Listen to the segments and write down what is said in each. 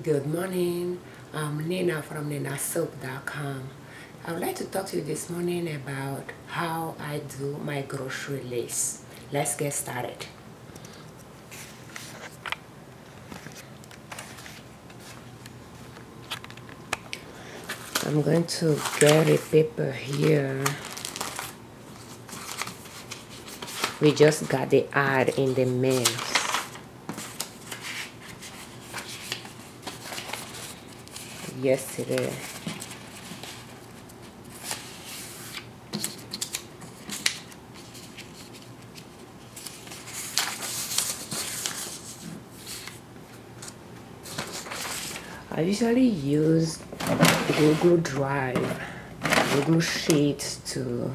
Good morning. I'm Nina from ninasoap.com. I would like to talk to you this morning about how I do my grocery list. Let's get started. I'm going to get a paper here. We just got the ad in the mail yesterday. I usually use Google Drive, Google Sheets to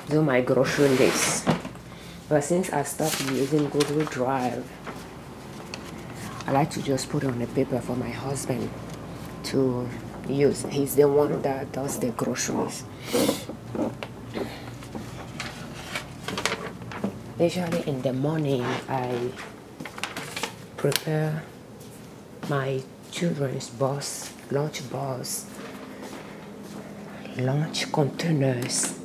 do my grocery list. But since I stopped using Google Drive, I like to just put it on a paper for my husband to use. He's the one that does the groceries. Usually in the morning, I prepare my children's lunch containers,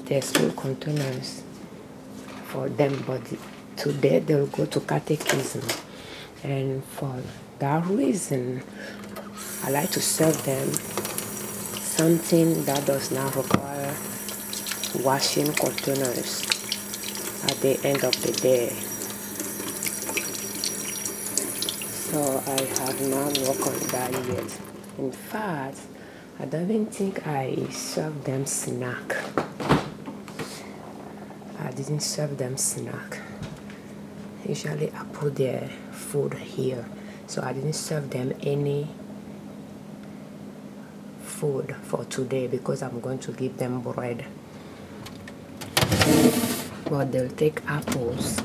their school containers for them, but today they'll go to catechism, and for that reason I like to serve them something that does not require washing containers at the end of the day. So I have not worked on that yet. In fact, I don't even think I serve them snack. I didn't serve them snack. Usually I put their food here, so I didn't serve them any food for today because I'm going to give them bread. But they'll take apples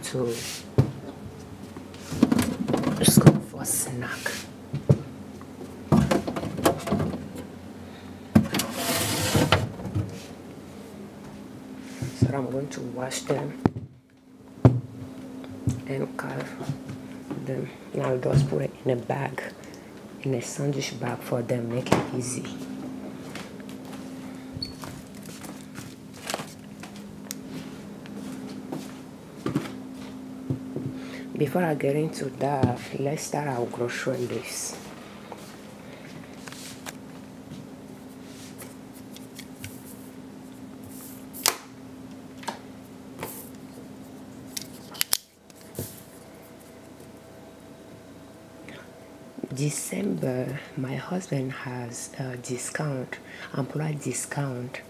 to school for snack. So I'm going to wash them and carve them. Now I'll just put it in a bag, in a sandwich bag for them, make it easy. Before I get into that, let's start our grocery list. December, my husband has a discount, employee discount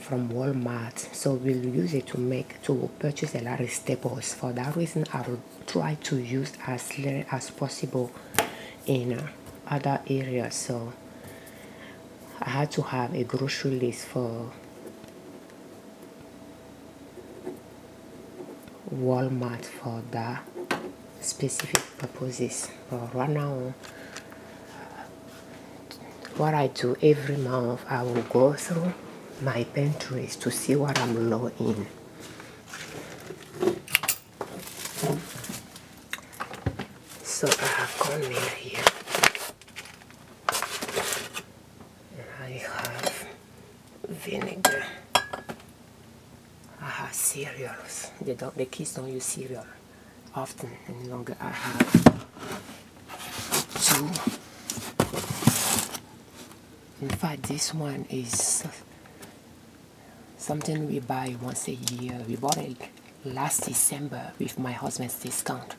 from Walmart, so we'll use it to purchase a lot of staples. For that reason, I will try to use as little as possible in other areas. So I had to have a grocery list for Walmart for that specific purposes. But right now, what I do every month, I will go through my pantries to see what I'm low in. So I have corn meal here, and I have vinegar. I have cereals. The kids don't use cereal often any longer. I have two. In fact, this one is something we buy once a year. We bought it last December with my husband's discount.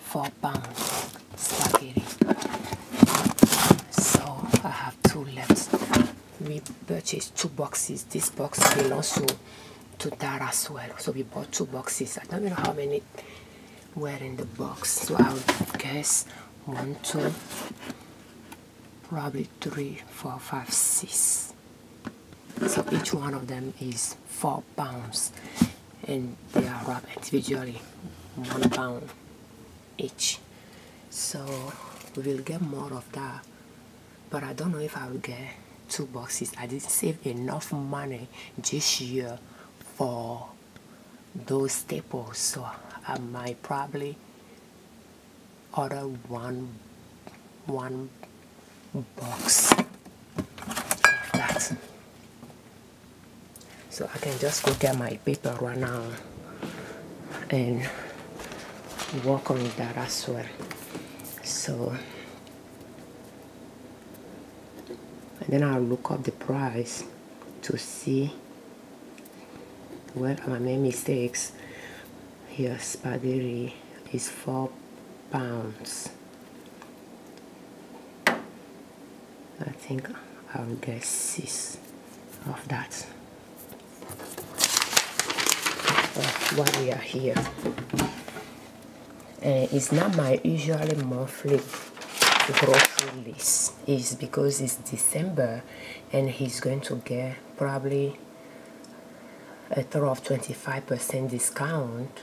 4 pounds spaghetti. So I have 2 left. We purchased 2 boxes. This box belongs to Dad as well. So we bought 2 boxes. I don't know how many were in the box. So I would guess 1, 2, probably 3, 4, 5, 6. So each one of them is 4 pounds, and they are wrapped individually, 1 pound each. So we will get more of that, but I don't know if I will get 2 boxes. I didn't save enough money this year for those staples, so I might probably order one box of that. So I can just go get my paper right now and work on that as well. So, and then I'll look up the price to see where I made mistakes. Here, spaghetti is £4. I think I'll get 6 of that. While we are here, it's not my usually monthly grocery list. It's because it's December and he's going to get probably a total of 25% discount.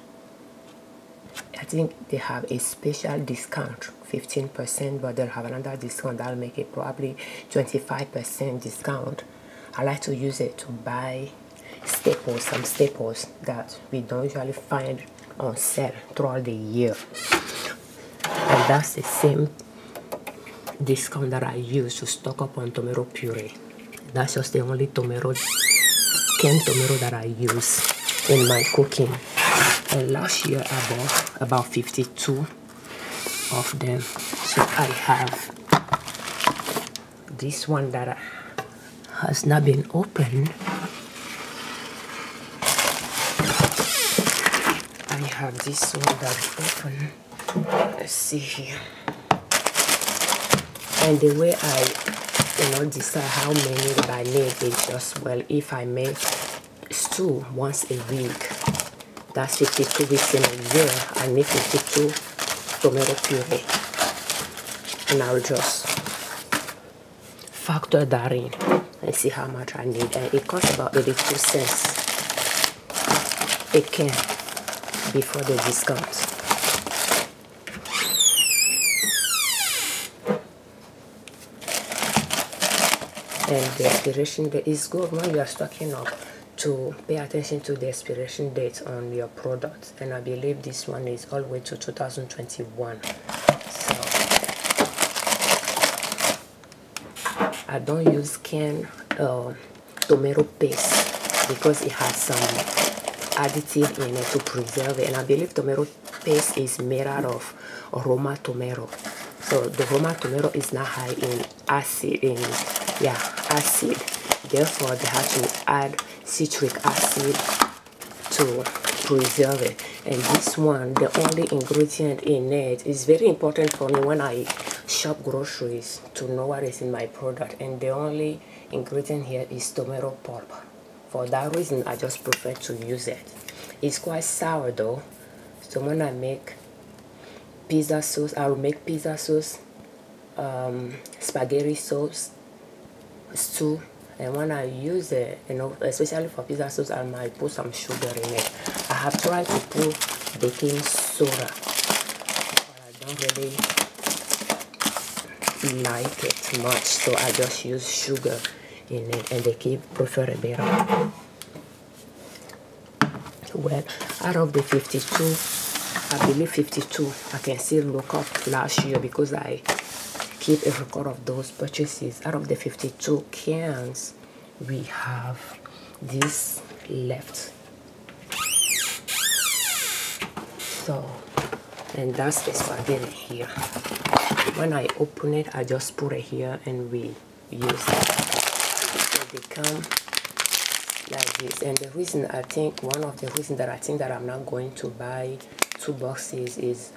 I think they have a special discount 15%, but they'll have another discount that'll make it probably 25% discount. I like to use it to buy staples, some staples that we don't usually find on sale throughout the year. And that's the same discount that I use to stock up on tomato puree. That's just the only tomato, canned tomato that I use in my cooking. And last year I bought about 52 of them. So I have this one that has not been opened. I have this one that's open. Let's see here. And the way I decide how many that I need is just, well, if I make stew once a week, that's 52 weeks in a year. I need 52 tomato puree. And I'll just factor that in and see how much I need. And it costs about 82 cents a can before the discount. And the expiration date is good when you are stocking up to pay attention to the expiration date on your product. And I believe this one is all the way to 2021. So I don't use canned tomato paste because it has some additive in it to preserve it. And I believe tomato paste is made out of Roma tomato. So the Roma tomato is not high in acid, acid. Therefore, they have to add citric acid to preserve it. And this one, the only ingredient in it is very important for me when I shop groceries to know what is in my product. And the only ingredient here is tomato pulp. For that reason, I just prefer to use it. It's quite sour though. So when I make pizza sauce, I'll make pizza sauce, spaghetti sauce, stew, and when I use it, especially for pizza sauce, I might put some sugar in it. I have tried to put baking soda, but I don't really like it much, so I just use sugar in it, and they prefer it better. Well, out of the 52, I believe 52, I can still look up last year because I keep a record of those purchases. Out of the 52 cans, we have this left. So, and that's the spaghetti here. When I open it, I just put it here and we use it. So they come like this. And the reason I think, one of the reasons that I think that I'm not going to buy 2 boxes is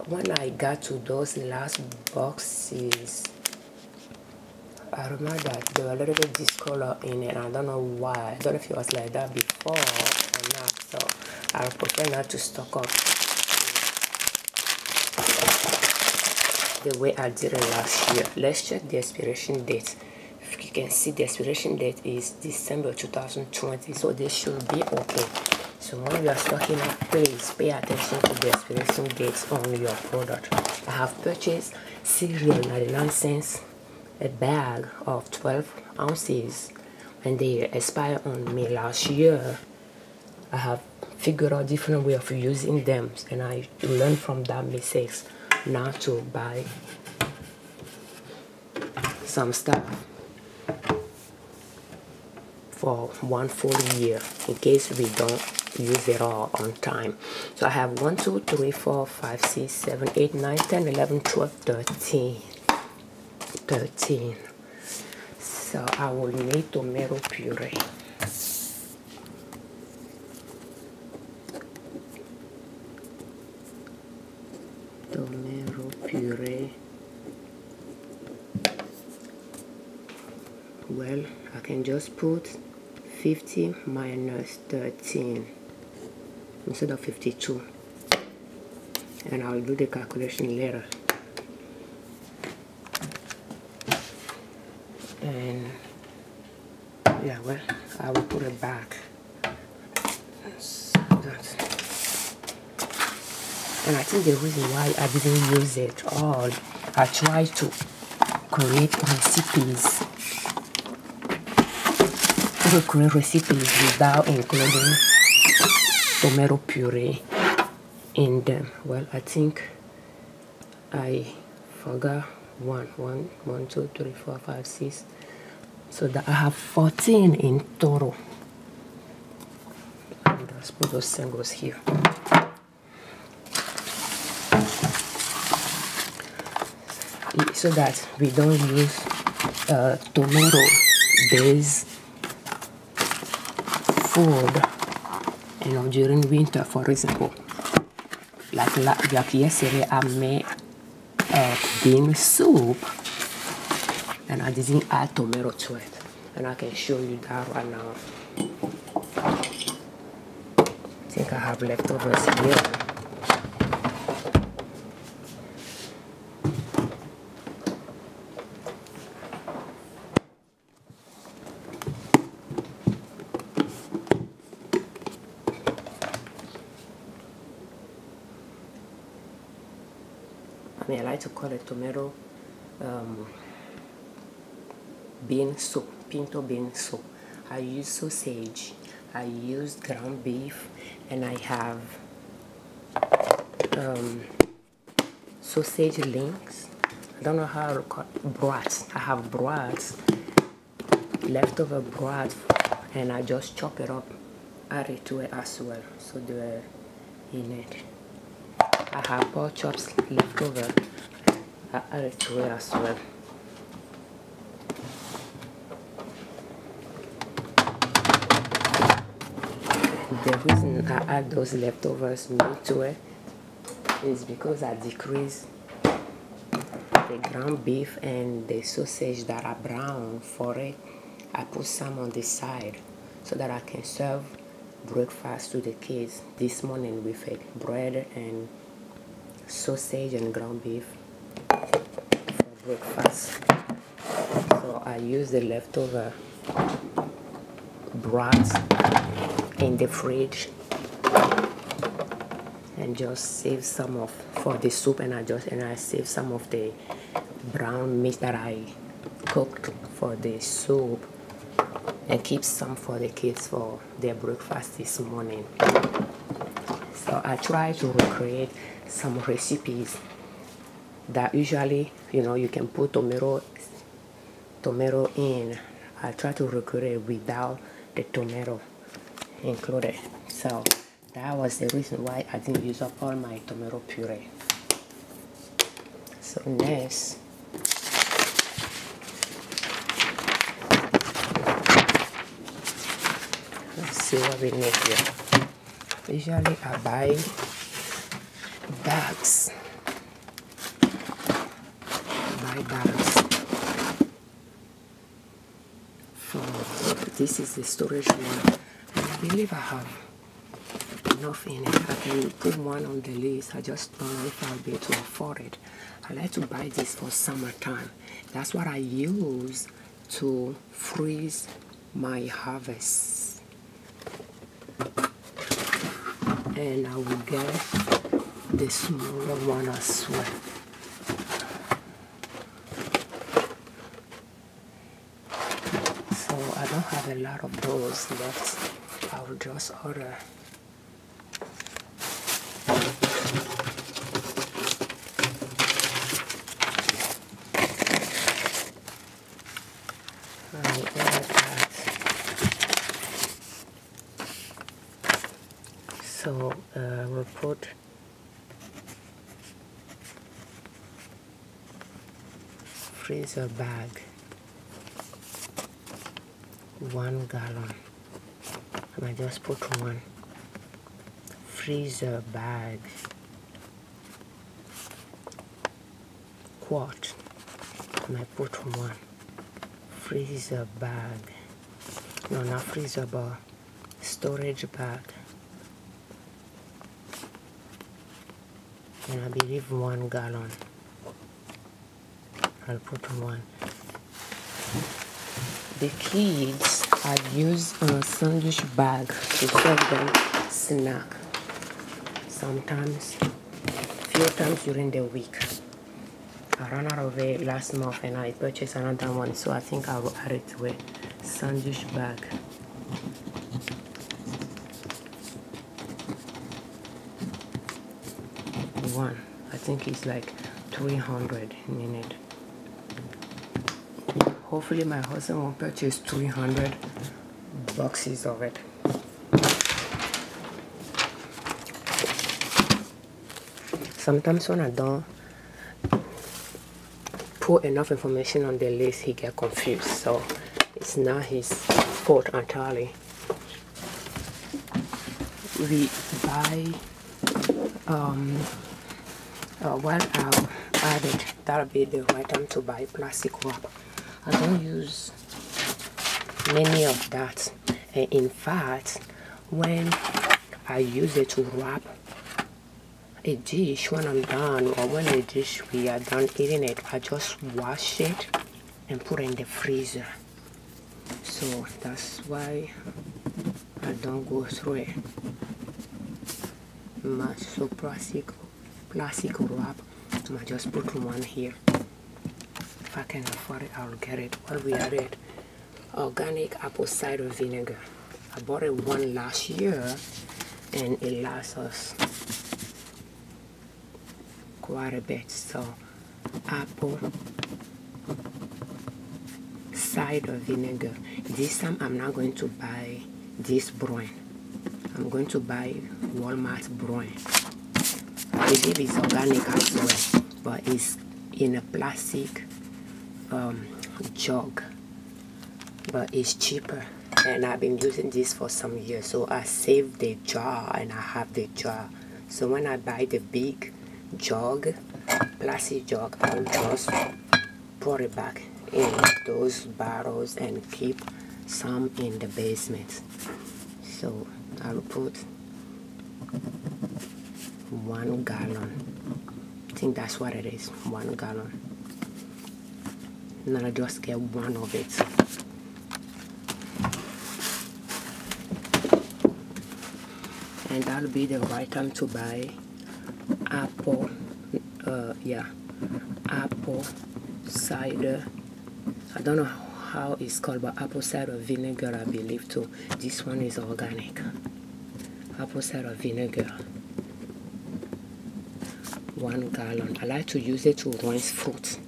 when I got to those last boxes, I remember that they were a little bit discolored in it. I don't know why. I don't know if it was like that before or not. So I prefer not to stock up the way I did it last year. Let's check the expiration date. If you can see, the expiration date is December 2020, so this should be okay. So when you are stocking up, please pay attention to the expiration dates on your product. I have purchased cereal 99 cents a bag of 12 ounces, and they expired on me last year. I have figured out different way of using them, and I learned from that mistakes not to buy some stuff for one full year in case we don't use it all on time. So I have 1 2 3 4 5 6 7 8 9 10 11 12 13. So I will need tomato puree. Tomato puree. Well, I can just put 50 minus 13 instead of 52, and I'll do the calculation later. And yeah, well, I will put it back. And I think the reason why I didn't use it all, I tried to create recipes. Without including tomato puree in them. Well, I think I forgot 1 2 3 4 5 6, so that I have 14 in total. And let's put those singles here. So that we don't use tomato based food, you know, during winter. For example, like yesterday I made bean soup and I didn't add tomato to it, and I can show you that right now. I think I have leftovers here. I like to call it tomato bean soup, pinto bean soup. I use sausage, I use ground beef, and I have sausage links. I don't know how to call it, brats. I have brats, leftover brats, and I just chop it up, add it to it as well, so they're in it. I have pork chops leftover. I add it to it as well. The reason I add those leftovers meat to it is because I decrease the ground beef and the sausage that are brown for it. I put some on the side so that I can serve breakfast to the kids this morning with it, bread and sausage and ground beef for breakfast. So I use the leftover broth in the fridge and just save some of for the soup, and I save some of the brown meat that I cooked for the soup and keep some for the kids for their breakfast this morning. So I try to recreate some recipes that usually, you know, you can put tomato in. I try to recreate it without the tomato included. So that was the reason why I didn't use up all my tomato puree. So next, let's see what we need here. Usually I buy bags. This is the storage one. And I believe I have enough in it. I can put one on the list. I just don't know if I'll be able to afford it. I like to buy this for summertime. That's what I use to freeze my harvest. And I will get the smaller one as well. I don't have a lot of those left. I will just order we'll put freezer bag, 1 gallon. I might just put 1 freezer bag, quart. I might put 1 freezer bag, no, not freezer, but storage bag, and I believe 1 gallon. I'll put 1. The kids have used a sandwich bag to serve them snack. Sometimes, few times during the week. I ran out of it last month and I purchased another one, so I think I will add it to a sandwich bag. One, I think it's like 300 in it. Hopefully my husband will purchase 300 boxes of it. Sometimes when I don't put enough information on the list, he gets confused, so it's not his fault entirely. We buy while I added, that'll be the right time to buy plastic wrap. I don't use many of that, and in fact, when I use it to wrap a dish, when I'm done, or when the dish we are done eating it, I just wash it and put it in the freezer. So that's why I don't go through it much. So plastic wrap, I just put 1 here. If I can afford it, I'll get it. While we are it, organic apple cider vinegar. I bought it 1 last year and it lasts us quite a bit. So apple cider vinegar. This time I'm not going to buy this brand. I'm going to buy Walmart brand. I believe it's organic as well, but it's in a plastic jug, but it's cheaper, and I've been using this for some years, so I saved the jar and I have the jar. So when I buy the big jug, plastic jug, I'll just pour it back in those bottles and keep some in the basement. So I'll put 1 gallon. I think that's what it is, 1 gallon. And I'll just get 1 of it. And that'll be the right time to buy apple cider. I don't know how it's called, but apple cider vinegar, I believe too. This one is organic. Apple cider vinegar, 1 gallon. I like to use it to rinse fruit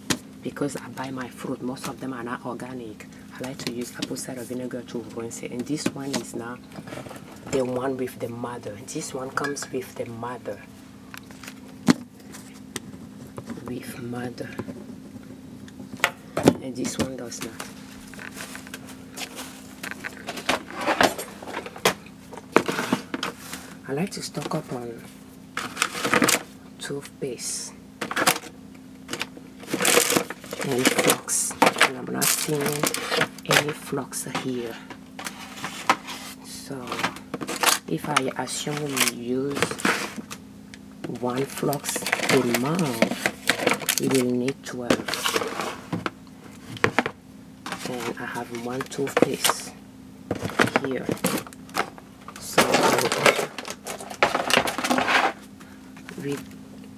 because I buy my fruit, most of them are not organic. I like to use apple cider vinegar to rinse it. And this one is not the one with the mother. This one comes with the mother. And this one does not. I like to stock up on toothpaste and flux, and I'm not seeing any flux here. So if I assume we use 1 flux a month, we will need 12. And I have 1 toothpaste here. So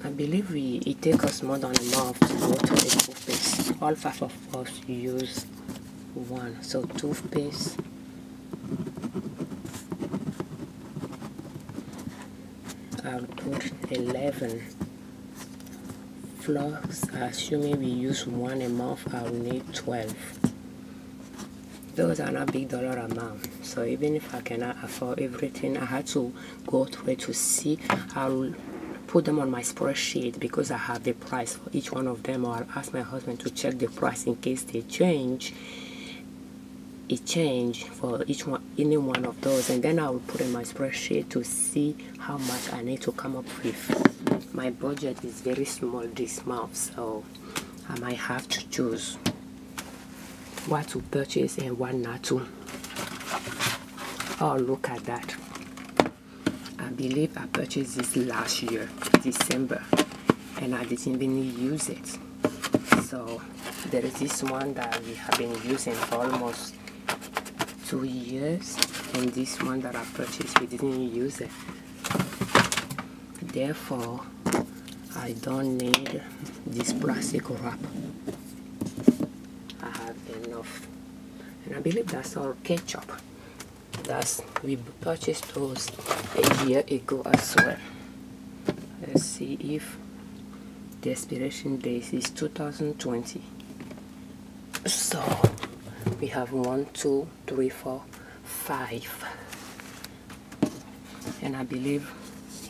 I believe it takes us more than a month to go to the toothpaste. All 5 of us use 1. So toothpaste, I'll put 11. Flux, assuming we use 1 a month, I'll need 12. those are not big dollar amount. So even if I cannot afford everything, I had to go through it to see. I'll put them on my spreadsheet because I have the price for each one of them, or I'll ask my husband to check the price in case they change. It changed for each one, any one of those, and then I will put in my spreadsheet to see how much I need to come up with. My budget is very small this month, so I might have to choose what to purchase and what not to. Oh, look at that. I believe I purchased this last year, December, and I didn't even use it. So there is this one that we have been using for almost 2 years, and this one that I purchased, we didn't use it. Therefore, I don't need this plastic wrap. I have enough. And I believe that's all ketchup. We purchased those a year ago as well. Let's see if the expiration date is 2020. So we have 1, 2, 3, 4, 5, and I believe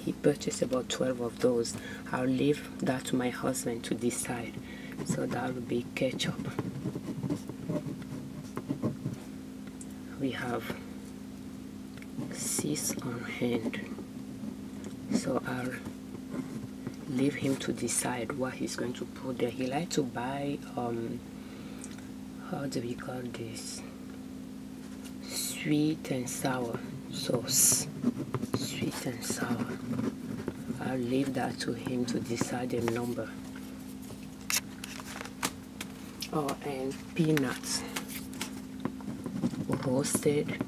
he purchased about 12 of those. I'll leave that to my husband to decide. So that will be ketchup. We have 6 on hand, so I'll leave him to decide what he's going to put there. He likes to buy how do we call this, sweet and sour sauce. Sweet and sour. I'll leave that to him to decide the number. Oh, and peanuts, roasted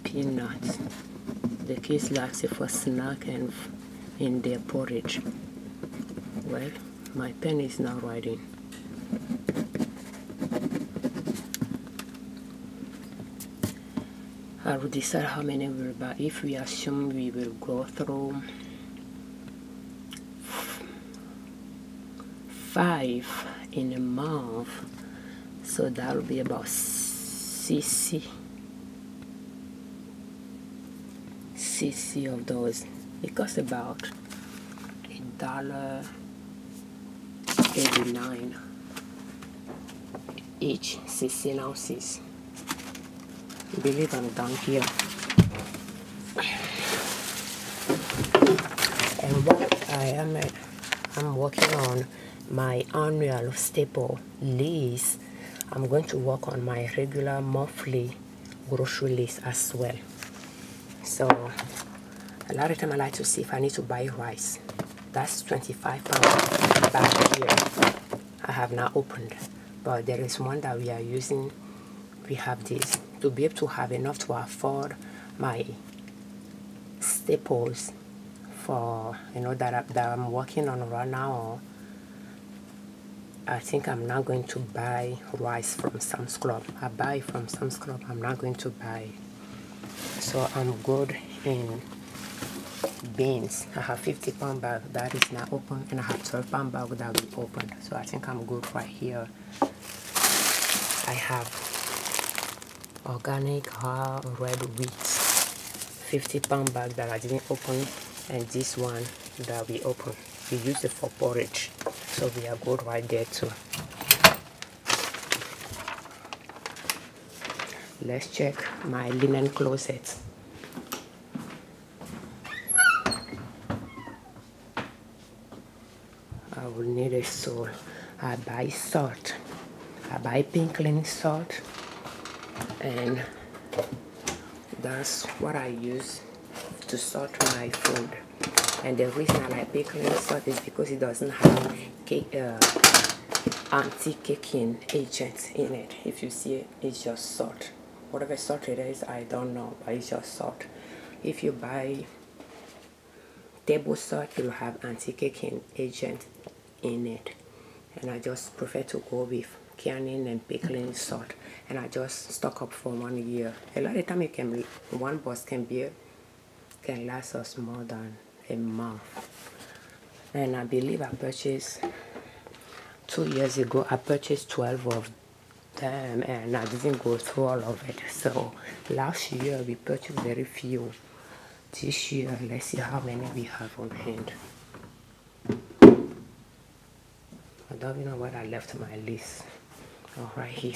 peanuts. The kids like it for snack and in their porridge. Well, my pen is not writing. I will decide how many we'll buy. If we assume we will go through 5 in a month, so that will be about 60 of those. It costs about $1.89 each, 16 ounces. I believe I'm done here. And what I'm working on my annual staple list. I'm going to work on my regular monthly grocery list as well. So a lot of time I like to see if I need to buy rice. That's 25 pounds back here. I have not opened, but there is one that we are using. We have this to be able to have enough to afford my staples for, you know, that I'm working on right now. I think I'm not going to buy rice from Sam's Club. I buy from Sam's Club. I'm not going to buy. So I'm good in beans. I have 50-pound bag that is not open, and I have 12-pound bag that will open. So I think I'm good right here. I have organic red wheat 50-pound bag that I didn't open, and this one that we open. We use it for porridge, so we are good right there too. Let's check my linen closet. I will need a salt. I buy salt. I buy pink cleaning salt, and that's what I use to salt my food. And the reason I like pink cleaning salt is because it doesn't have anti-caking agents in it. If you see it, it's just salt. Whatever salt it is, I don't know, but it's just salt. If you buy table salt, it will have anti-caking agent in it, and I just prefer to go with canning and pickling salt, and I just stock up for 1 year. A lot of time it can be, one box can last us more than a month. And I believe I purchased 2 years ago, I purchased 12 of them and I didn't go through all of it. So last year we purchased very few. This year, let's see how many we have on hand. I don't even know where I left my list. Oh, right here.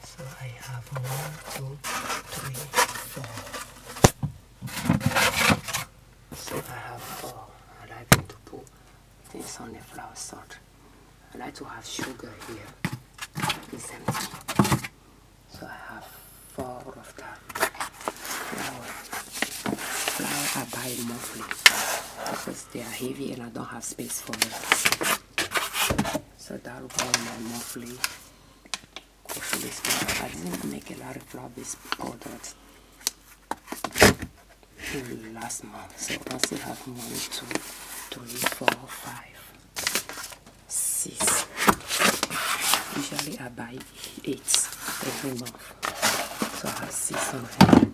So I have 1, 2, 3, 4. So I have 4. I like to put things on the flour salt. I like to have sugar here. It's empty. So I have 4 of that. Flour I buy monthly because they are heavy and I don't have space for them. So that will be my monthly groceries. I didn't make a lot of flour-based products last month, so I still have 1, 2, 3, 4, 5, 6. Usually I buy 8 every month, so I have 6 on hand.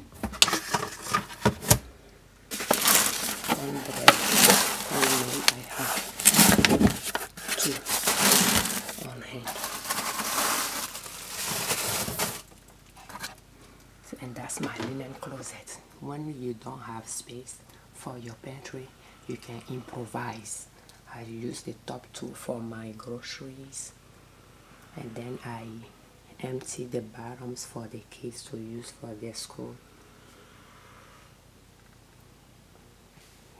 1 bread, 1 meal, I have 2 on hand. And that's my linen closet. When you don't have space for your pantry, you can improvise. I use the top 2 for my groceries, and then I empty the bottoms for the kids to use for their school.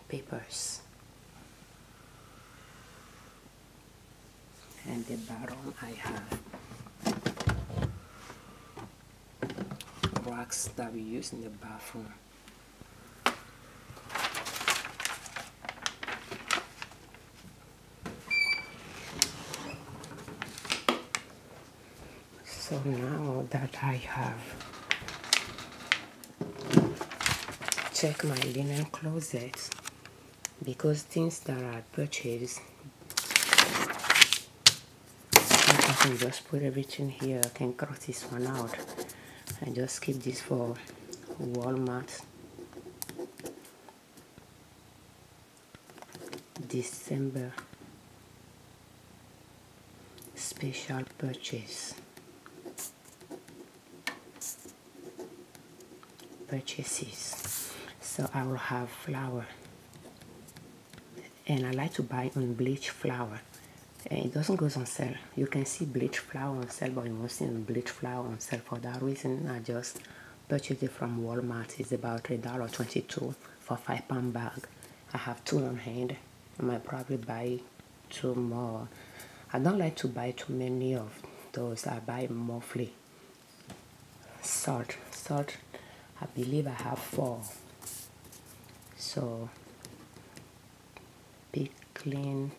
Papers. And the bottom I have racks that we use in the bathroom. So now that I have checked my linen closet, because things that I purchased, I can just put everything here. I can cross this one out and just keep this for Walmart December special purchases. So I will have flour, and I like to buy unbleached flour, and it doesn't go on sale. You can see bleached flour on sale, but you won't see bleached flour on sale. For that reason, I just purchased it from Walmart. It's about $1.22 for 5-pound bag. I have 2 on hand. I might probably buy 2 more. I don't like to buy too many of those. I buy monthly. Salt, I believe I have 4. So pickling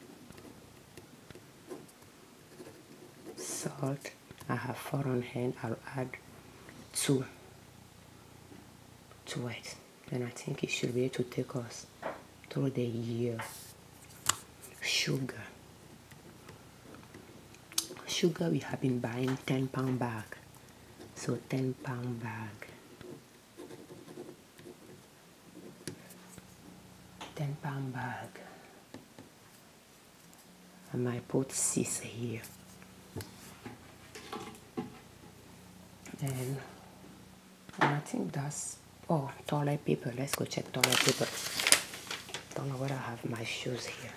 salt, I have 4 on hand. I'll add 2 to it, and I think it should be able to take us through the year. Sugar, we have been buying 10-pound bag, so 10-pound bag, 10-pound bag. I might put 6 here, and I think that's, oh, toilet paper. Let's go check toilet paper. Don't know where I have my shoes here.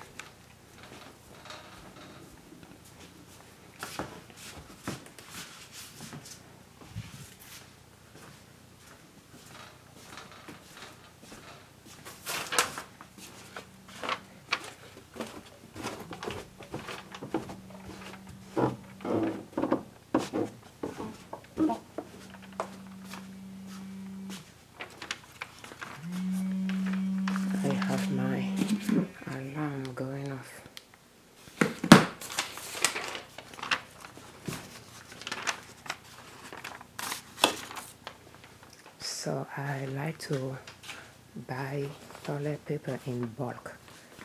I have my alarm going off. So I like to buy toilet paper in bulk.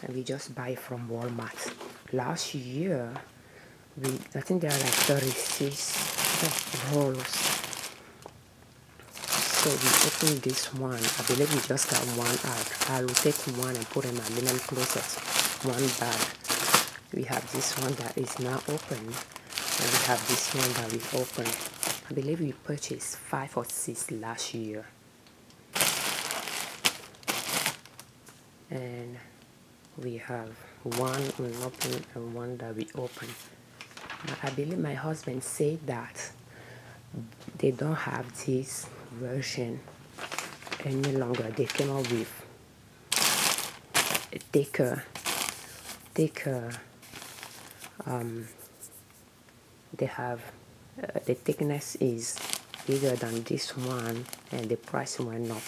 and we just buy it from Walmart. Last year, I think there are like 36 rolls. So we opened this one. I believe we just got one out. I will take one and put in my linen closet. One bag. We have this one that is now open, and we have this one that we opened. I believe we purchased 5 or 6 last year. And we have one unopened and one that we opened. I believe my husband said that they don't have this version any longer. They came up with thicker, they have the thickness is bigger than this one, and the price went up.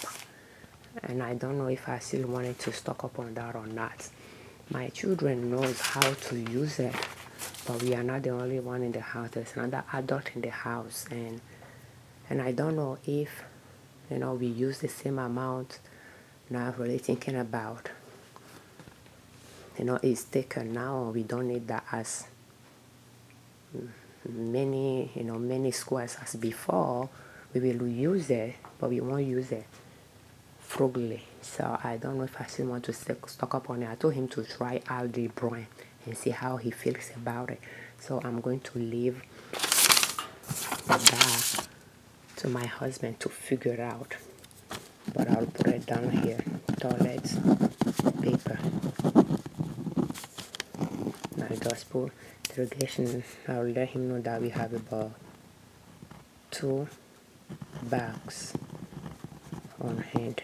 And I don't know if I still wanted to stock up on that or not. My children knows how to use it, but we are not the only one in the house. There's another adult in the house, and I don't know if we use the same amount. Now I'm really thinking about it's thicker now. We don't need that as many squares as before. We will use it, but we won't use it frugally. So I don't know if I still want to stock up on it. I told him to try out the brand and see how he feels about it. So I'm going to leave that to my husband to figure out. But I'll put it down here. Toilet paper. I just put irrigation. I'll let him know that we have about 2 bags on hand.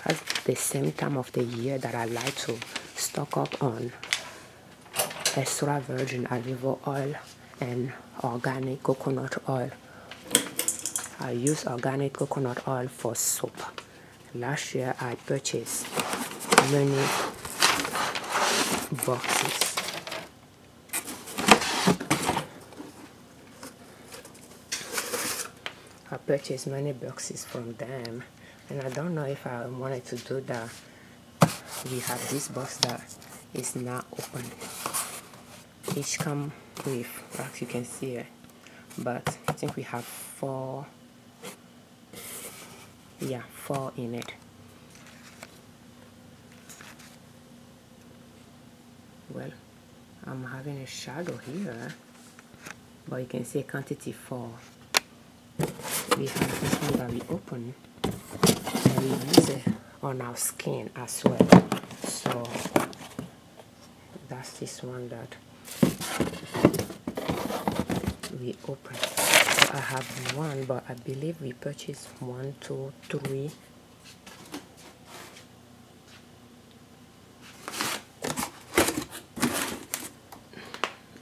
That's the same time of the year that I like to stock up on extra virgin olive oil and organic coconut oil. I use organic coconut oil for soap. Last year I purchased many boxes. I purchased many boxes from them, and I don't know if I wanted to do that. We have this box that is not open. Each come with, as you can see it, but I think we have 4 in it. Well, I'm having a shadow here, but you can see quantity 4. We have this one that we open, and we use it on our skin as well. So that's this one that we open. So I have one, but I believe we purchased 1, 2, 3.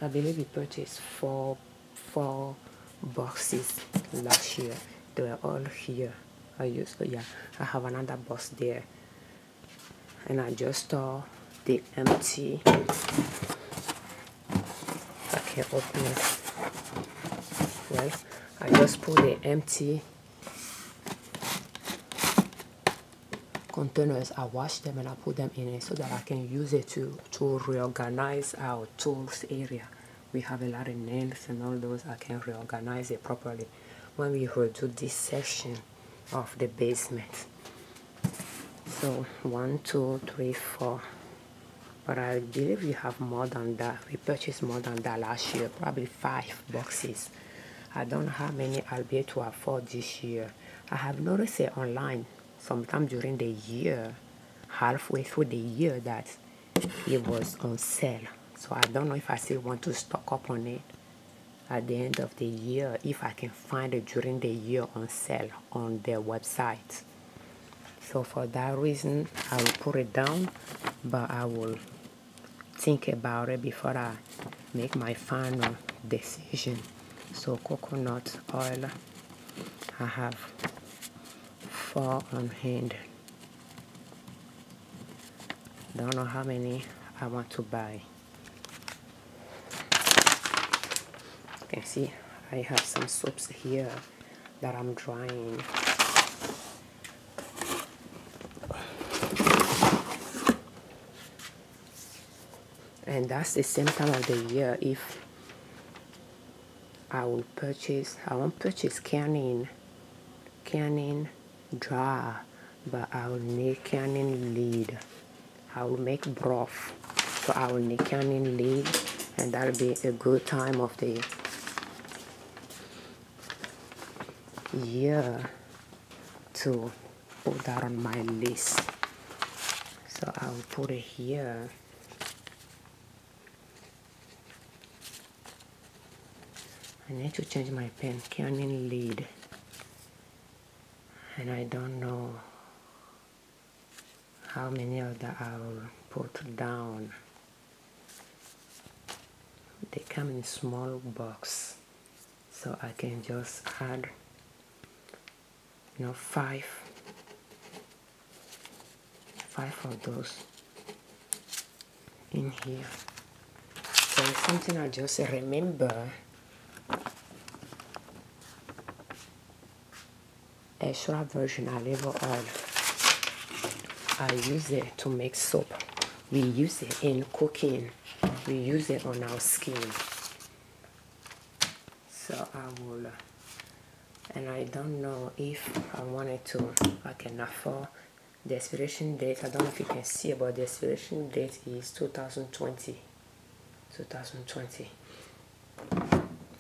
I believe we purchased 4 boxes last year. They were all here. I have another box there, and I just saw the empty. I can open it. Well, I just put the empty containers. I wash them and I put them in it so that I can use it to reorganize our tools area. We have a lot of nails and all those. I can reorganize it properly when we redo this section of the basement. So 1, 2, 3, 4. But I believe we have more than that. We purchased more than that last year, probably 5 boxes. I don't know how many I'll be able to afford this year. I have noticed it online sometime during the year, halfway through the year, that it was on sale. So I don't know if I still want to stock up on it at the end of the year, if I can find it during the year on sale on their website. So for that reason, I will put it down, but I will think about it before I make my final decision. So coconut oil, I have 4 on hand. Don't know how many I want to buy. You can see I have some soaps here that I'm drying. And that's the same time of the year if I won't purchase canning jar, but I will need canning lid. I will make broth, so I will need canning lid, and that'll be a good time of the year to put that on my list. So I will put it here. I need to change my pen, canning lid, and I don't know how many of that I'll put down. They come in small box, so I can just add, you know, five of those in here. So it's something I just remember. Extra virgin olive oil, I use it to make soap. We use it in cooking. We use it on our skin. So I will, and I don't know if I wanted to, I can afford. The expiration date, I don't know if you can see, but the expiration date is 2020.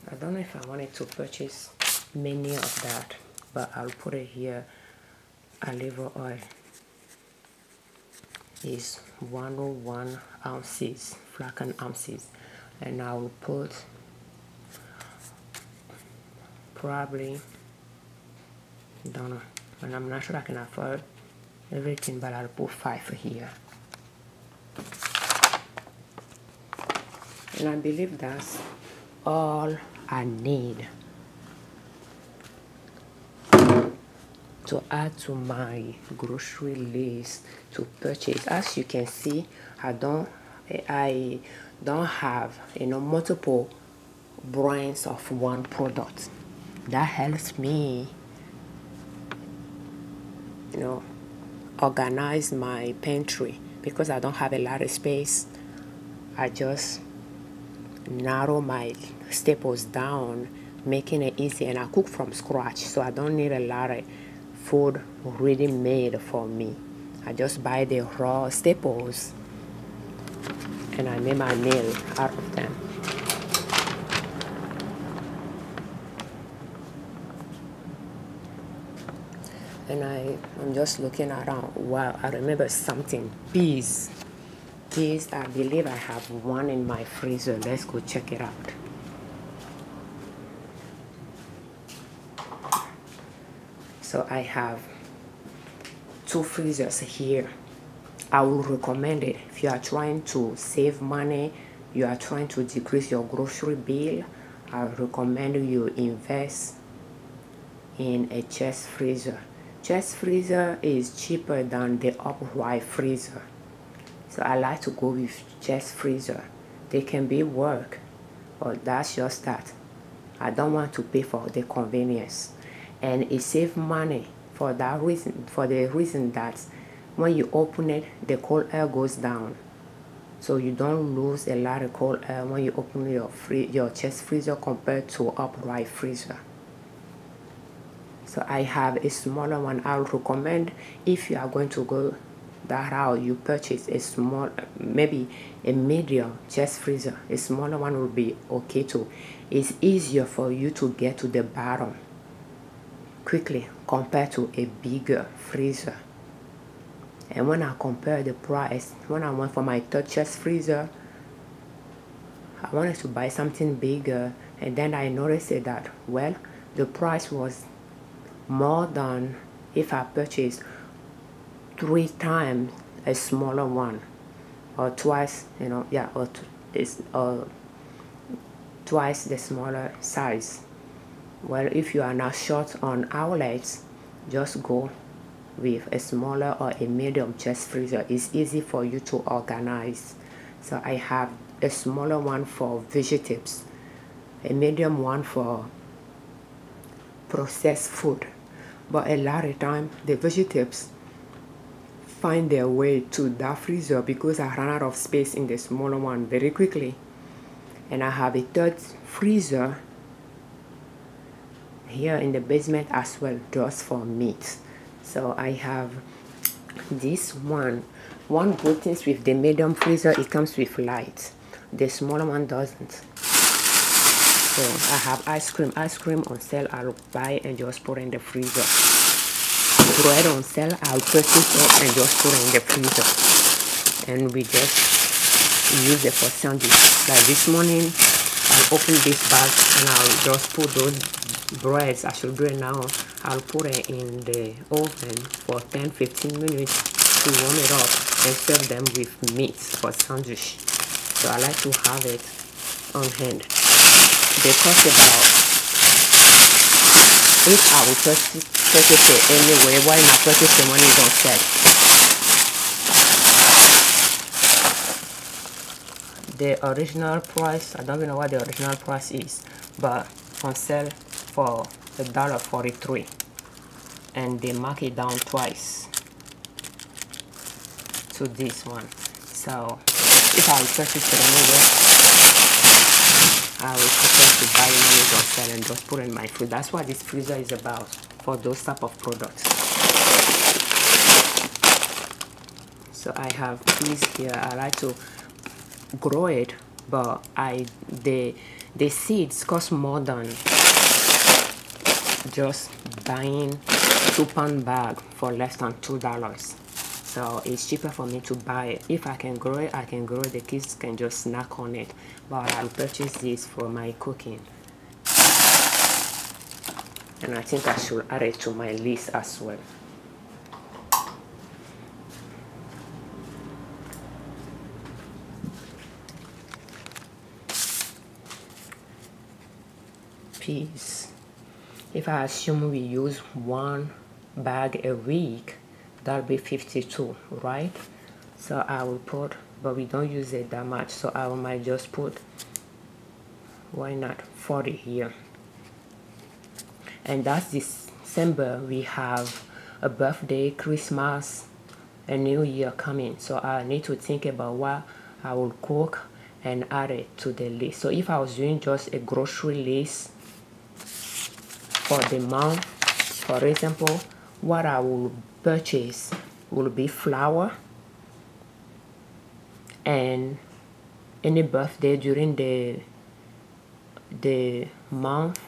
I don't know if I wanted to purchase many of that, but I'll put it here. Olive oil is 101 ounces, flaccid ounces, and I will put probably, don't know, and I'm not sure I can afford everything, but I'll put 5 here. And I believe that's all I need to add to my grocery list to purchase. As you can see, I don't have, you know, multiple brands of one product. That helps me, you know, organize my pantry, because I don't have a lot of space. I just narrow my staples down, making it easy, and I cook from scratch, so I don't need a lot of food ready made for me. I just buy the raw staples and I make my meal out of them. And I'm just looking around. Wow, I remember something. Peas, I believe I have one in my freezer. Let's go check it out. So I have 2 freezers here. I will recommend it if you are trying to save money, you are trying to decrease your grocery bill. I recommend you invest in a chest freezer. Chest freezer is cheaper than the upright freezer, so I like to go with chest freezer. They can be work, but that's just that. I don't want to pay for the convenience, and it saves money for that reason. For the reason that when you open it, the cold air goes down, so you don't lose a lot of cold air when you open your chest freezer compared to upright freezer. So I have a smaller one. I would recommend, if you are going to go that route, you purchase a small, maybe a medium chest freezer. A smaller one will be okay too. It's easier for you to get to the bottom quickly compared to a bigger freezer. And when I compare the price, when I went for my third chest freezer, I wanted to buy something bigger, and then I noticed that, well, the price was more than if I purchased 3 times a smaller one, or twice, you know, yeah, or twice the smaller size. Well, if you are not short on outlets, just go with a smaller or a medium chest freezer. It's easy for you to organize. So I have a smaller one for vegetables, a medium one for processed food, but a lot of time the vegetables find their way to that freezer because I ran out of space in the smaller one very quickly. And I have a third freezer here in the basement as well, just for meat. So I have this one good thing with the medium freezer, it comes with light. The smaller one doesn't. So I have ice cream on sale. I'll buy and just put in the freezer. Bread on sale, I'll purchase it and just put it in the freezer, and we just use it for sandwich. Like this morning I'll open this bag and I'll just put those breads. I should do it now. I'll put it in the oven for 10-15 minutes to warm it up and serve them with meat for sandwich. So I like to have it on hand. They cost about, if I will purchase it anyway, why not purchase the money on sale? The original price, I don't even know what the original price is, but on sale for $1.43, and they mark it down twice to this one. So if I will purchase it anyway, I will prefer to buy when it's on sale and just put in my food. That's what this freezer is about, for those type of products. So I have peas here. I like to grow it, but the seeds cost more than just buying 2-pound bag for less than $2. So it's cheaper for me to buy it. If I can grow it, I can grow it. The kids can just snack on it, but I'll purchase this for my cooking. And I think I should add it to my list as well. Peas. If I assume we use 1 bag a week, that'll be 52, right? So I will put, but we don't use it that much, so I might just put, why not, 40 here. And that's December. We have a birthday, Christmas, a New Year coming, so I need to think about what I will cook and add it to the list. So if I was doing just a grocery list for the month, for example, what I will purchase will be flour, and any birthday during the month,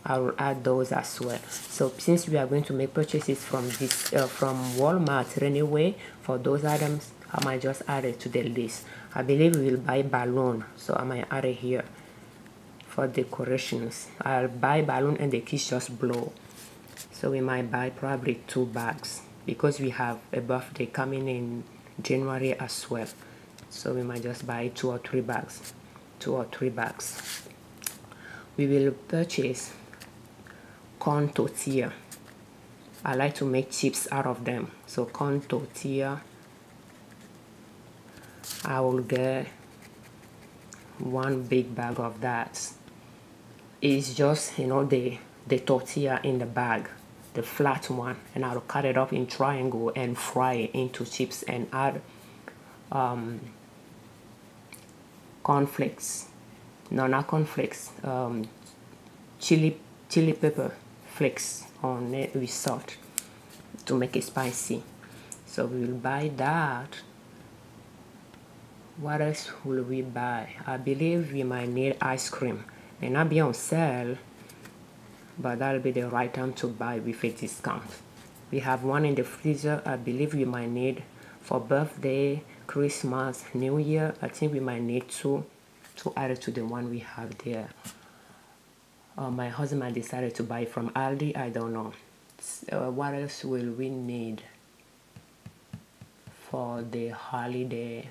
I will add those as well. So since we are going to make purchases from Walmart anyway, for those items, I might just add it to the list. I believe we will buy balloon, so I might add it here for decorations. I'll buy balloon and the kids just blow. So we might buy probably 2 bags because we have a birthday coming in January as well. So we might just buy 2 or 3 bags. 2 or 3 bags. We will purchase corn tortilla. I like to make chips out of them. So corn tortilla, I will get 1 big bag of that. It's just, you know, the tortilla in the bag, the flat one, and I'll cut it up in triangle and fry it into chips and add cornflakes. No, not cornflakes. Chili pepper flakes on it with salt to make it spicy. So we will buy that. What else will we buy? I believe we might need ice cream. May not be on sale, but that'll be the right time to buy with a discount. We have one in the freezer. I believe we might need for birthday, Christmas, New Year. I think we might need 2 to add it to the one we have there. My husband decided to buy from Aldi. I don't know. What else will we need for the holiday?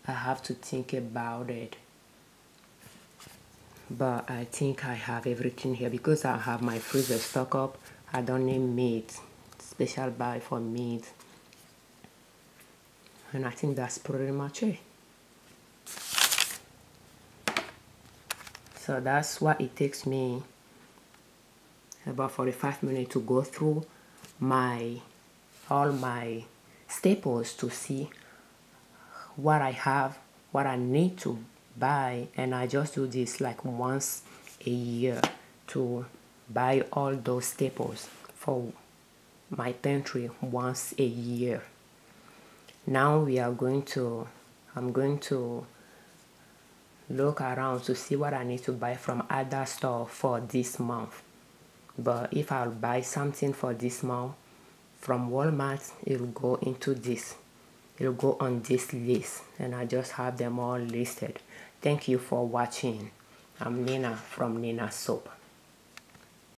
I have to think about it. But I think I have everything here because I have my freezer stock up. I don't need meat. Special buy for meat. And I think that's pretty much it. So that's what it takes me about 45 minutes to go through all my staples to see what I have, what I need to buy. And I just do this like once a year to buy all those staples for my pantry once a year. Now I'm going to look around to see what I need to buy from other store for this month. But if I'll buy something for this month from Walmart, it'll go into this. It'll go on this list, and I just have them all listed. Thank you for watching. I'm Nina from Nina Soap.